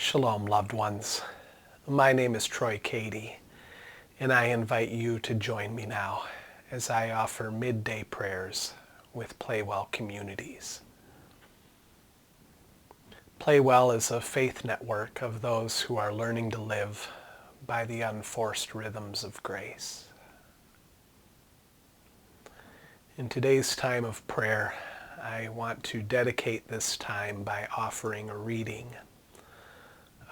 Shalom, loved ones. My name is Cady, and I invite you to join me now as I offer midday prayers with PlayWell communities. PlayWell is a faith network of those who are learning to live by the unforced rhythms of grace. In today's time of prayer, I want to dedicate this time by offering a reading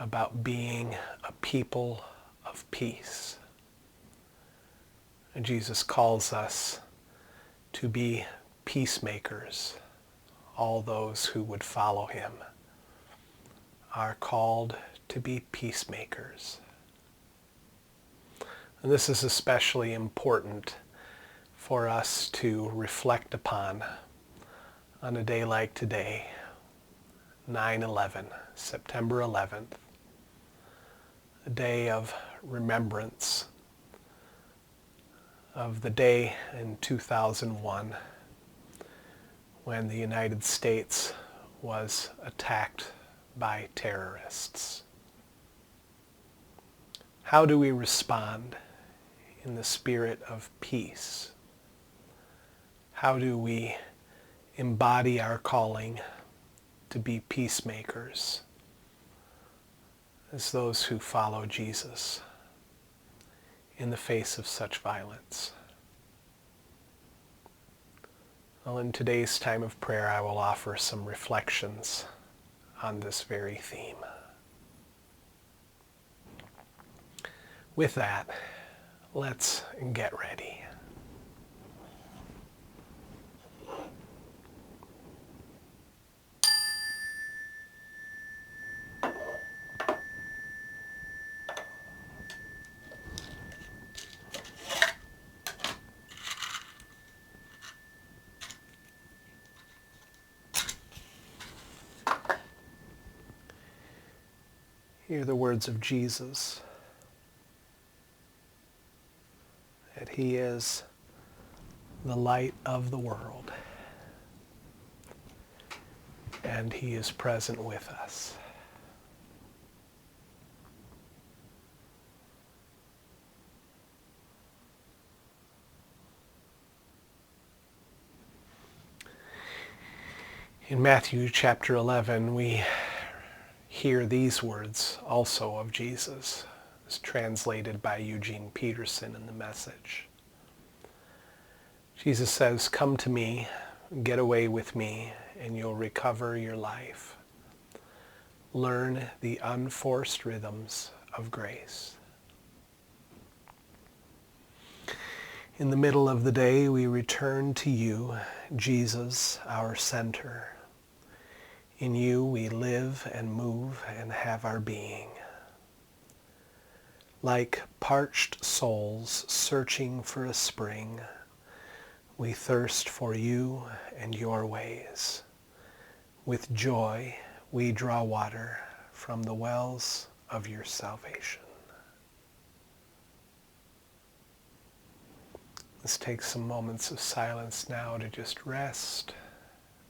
about being a people of peace. And Jesus calls us to be peacemakers. All those who would follow him are called to be peacemakers. And this is especially important for us to reflect upon on a day like today, 9/11, September 11th, a day of remembrance of the day in 2001 when the United States was attacked by terrorists. How do we respond in the spirit of peace? How do we embody our calling to be peacemakers as those who follow Jesus in the face of such violence? Well, in today's time of prayer, I will offer some reflections on this very theme. With that, let's get ready. Hear the words of Jesus, that he is the light of the world, and he is present with us. In Matthew chapter 11, we hear these words also of Jesus, as translated by Eugene Peterson in the Message. Jesus says, "Come to me, get away with me, and you'll recover your life. Learn the unforced rhythms of grace." In the middle of the day, we return to you, Jesus, our center. In you we live and move and have our being. Like parched souls searching for a spring, we thirst for you and your ways. With joy we draw water from the wells of your salvation. Let's take some moments of silence now to just rest,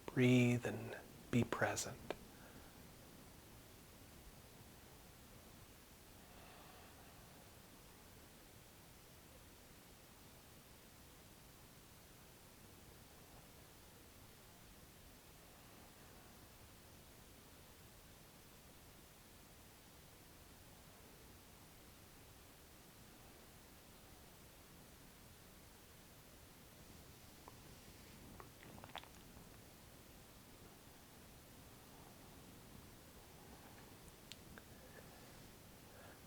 breathe, and be present.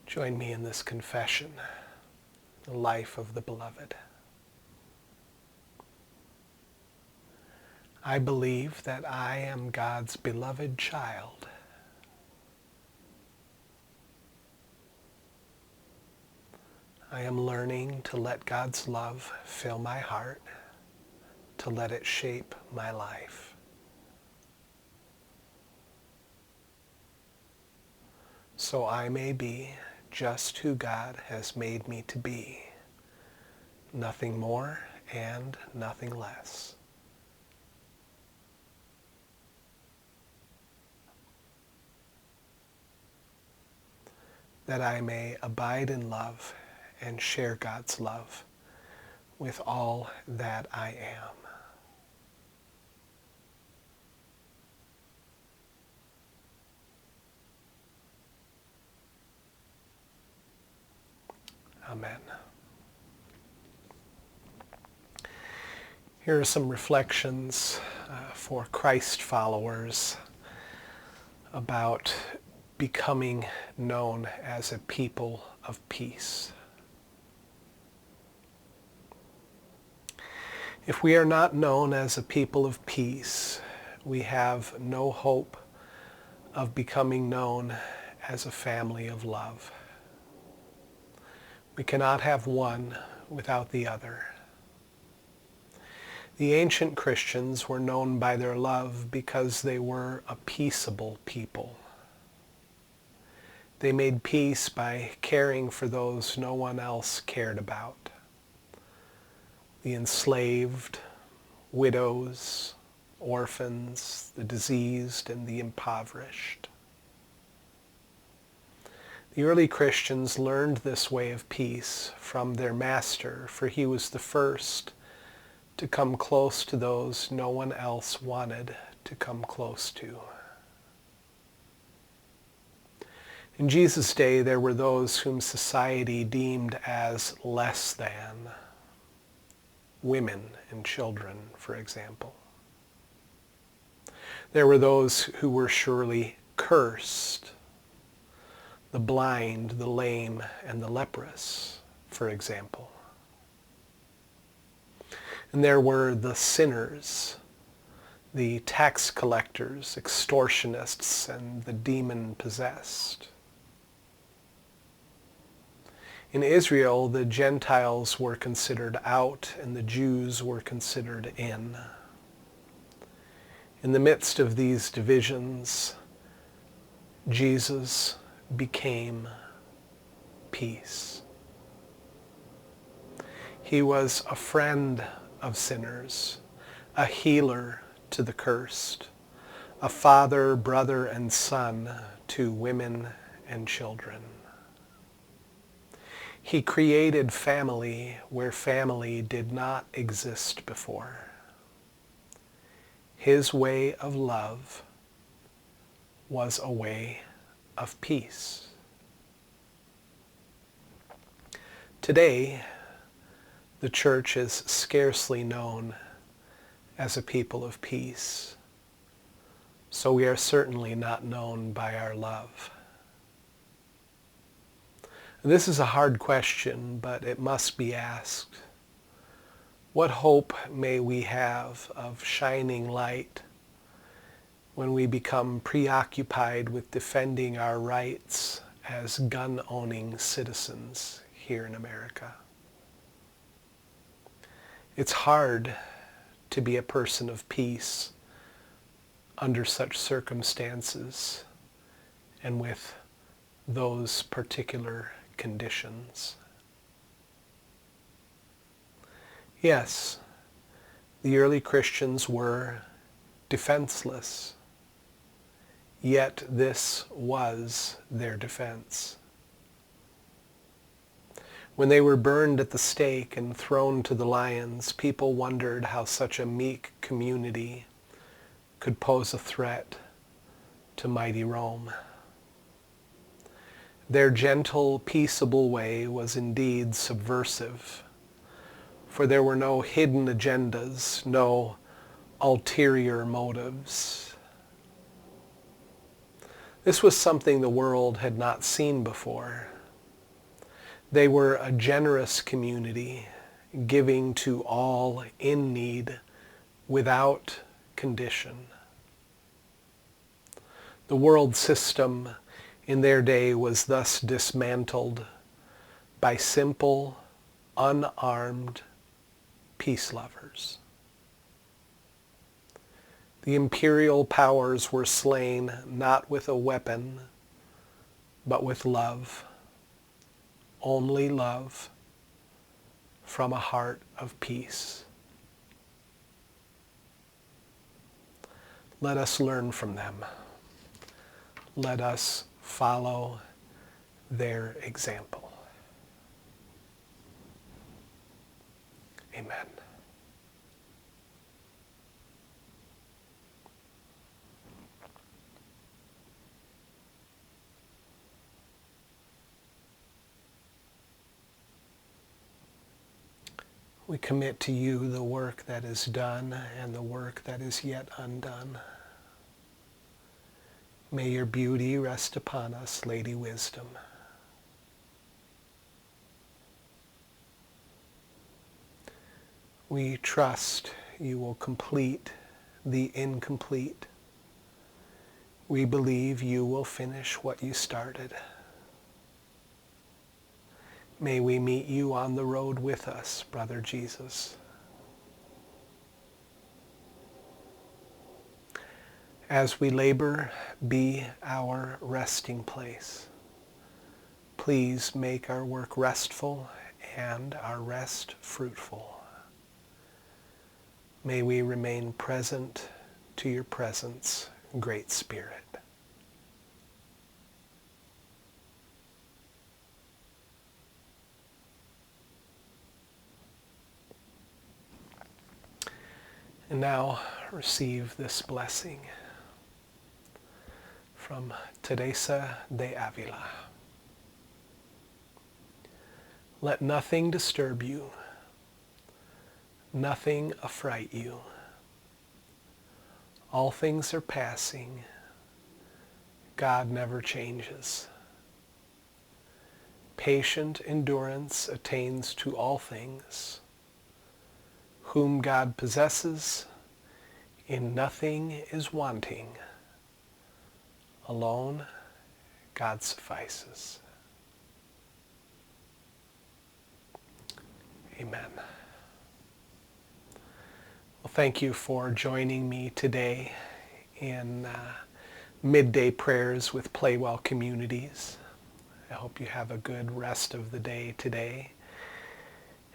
Join me in this confession, the life of the beloved. I believe that I am God's beloved child. I am learning to let God's love fill my heart, to let it shape my life. So I may be just who God has made me to be, nothing more and nothing less. that I may abide in love and share God's love with all that I am. Amen. Here are some reflections for Christ followers about becoming known as a people of peace. If we are not known as a people of peace, we have no hope of becoming known as a family of love. We cannot have one without the other. The ancient Christians were known by their love because they were a peaceable people. They made peace by caring for those no one else cared about. The enslaved, widows, orphans, the diseased, and the impoverished. The early Christians learned this way of peace from their master, for he was the first to come close to those no one else wanted to come close to. In Jesus' day, there were those whom society deemed as less than, women and children, for example. There were those who were surely cursed, the blind, the lame, and the leprous, for example. And there were the sinners, the tax collectors, extortionists, and the demon-possessed. In Israel, the Gentiles were considered out and the Jews were considered in. In the midst of these divisions, Jesus became peace. He was a friend of sinners, a healer to the cursed, a father, brother, and son to women and children. He created family where family did not exist before. His way of love was a way of peace. Today, the church is scarcely known as a people of peace, so we are certainly not known by our love. This is a hard question, but it must be asked. What hope may we have of shining light when we become preoccupied with defending our rights as gun-owning citizens here in America? It's hard to be a person of peace under such circumstances and with those particular conditions. Yes, the early Christians were defenseless, yet this was their defense. When they were burned at the stake and thrown to the lions, people wondered how such a meek community could pose a threat to mighty Rome. Their gentle, peaceable way was indeed subversive, for there were no hidden agendas, no ulterior motives. This was something the world had not seen before. They were a generous community, giving to all in need without condition. The world system in their day was thus dismantled by simple, unarmed peace lovers. The imperial powers were slain not with a weapon, but with love. Only love from a heart of peace. Let us learn from them. Let us follow their example. Amen. We commit to you the work that is done and the work that is yet undone. May your beauty rest upon us, Lady Wisdom. We trust you will complete the incomplete. We believe you will finish what you started. May we meet you on the road with us, Brother Jesus. As we labor, be our resting place. Please make our work restful and our rest fruitful. May we remain present to your presence, Great Spirit. And now receive this blessing from Teresa de Avila. Let nothing disturb you, nothing affright you. All things are passing. God never changes. Patient endurance attains to all things. Whom God possesses, in nothing is wanting. Alone, God suffices. Amen. Well, thank you for joining me today in Midday Prayers with PlayWell Communities. I hope you have a good rest of the day today.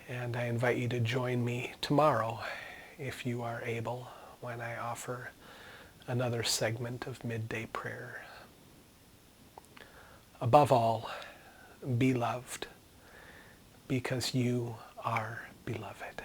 And I invite you to join me tomorrow, if you are able, when I offer another segment of Midday Prayer. Above all, be loved, because you are beloved.